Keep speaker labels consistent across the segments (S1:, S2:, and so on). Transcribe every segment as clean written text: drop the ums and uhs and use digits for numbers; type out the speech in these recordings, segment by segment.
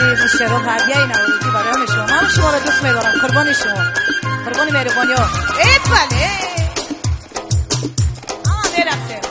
S1: این شعر رو هدیه نوروزی برای شما. من شما را دوست می‌دارم. قربان شما، قربان مهربانی ها. بله برقصه.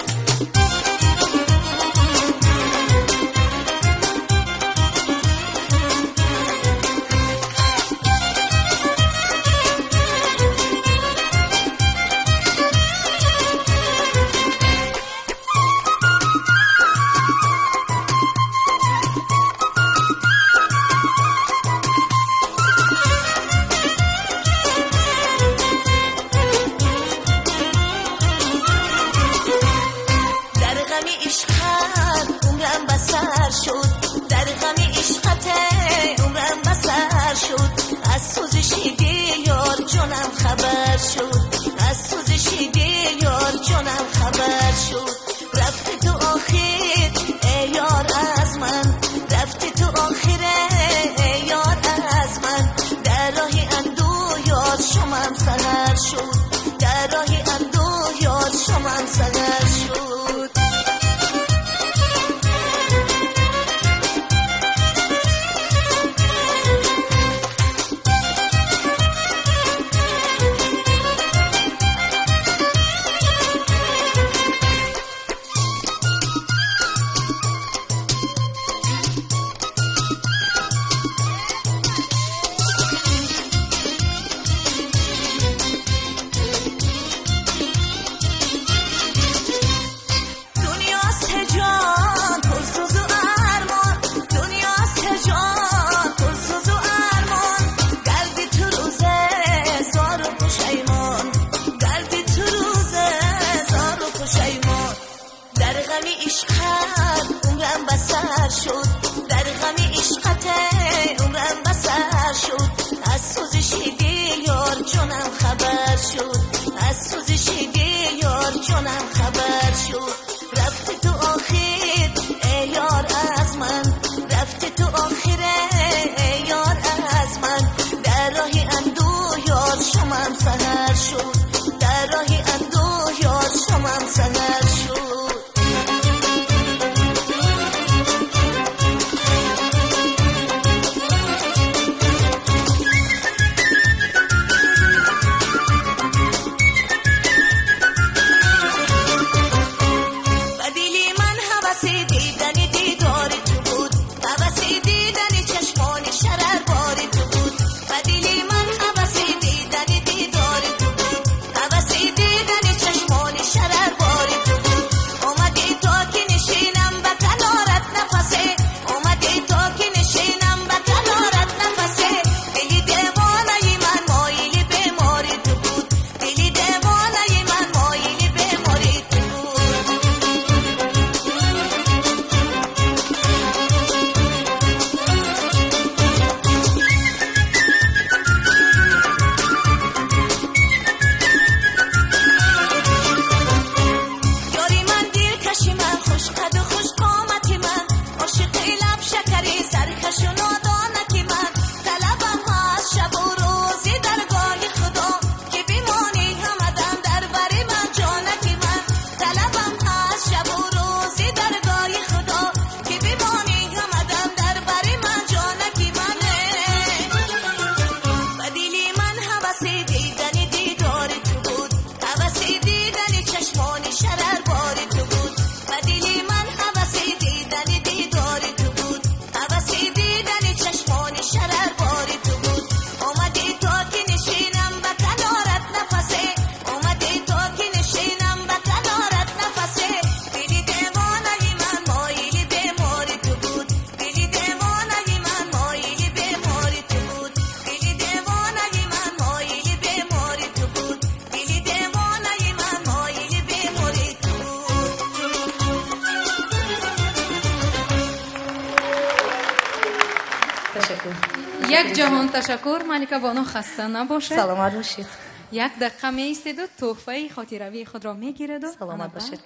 S2: یک جهان تشکر. ملکه بانو خسته نباشید.
S1: سلامت باشید.
S2: یک دقیقه می ایستید و تحفه خاطروی خود را میگیرید.
S1: سلامت باشید.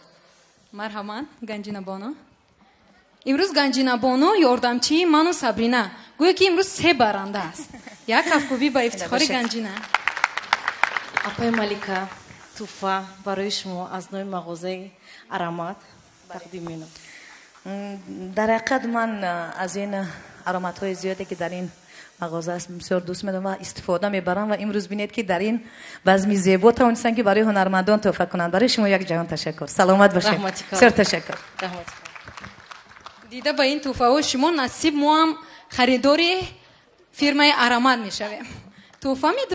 S2: مرحبا گنجینه بانو. امروز گنجینه بانو یاردمچی من و صبرینه گویا که امروز 3 برنده است. یک کفکوبی با افتخار گنجینه.
S3: اپای ملکه توفه برای شما از نوع مغازه ارامات تقدیم می‌نمایم.
S1: در حقیقت من از این ارامت‌های زیادی که در این مغازه است بسیار دوست می‌دارم و استفاده می‌برم و امروز بینید که در این بزم زیبا توانستن که برای هنرمندان تحفه کنند. برای شما یک جهان تشکر. سلامت باشید. بسیار تشکر.
S2: دیده با این تحفه ها شما نصیب ما هم خریداری فیرمای ارامت میشویم. تحفه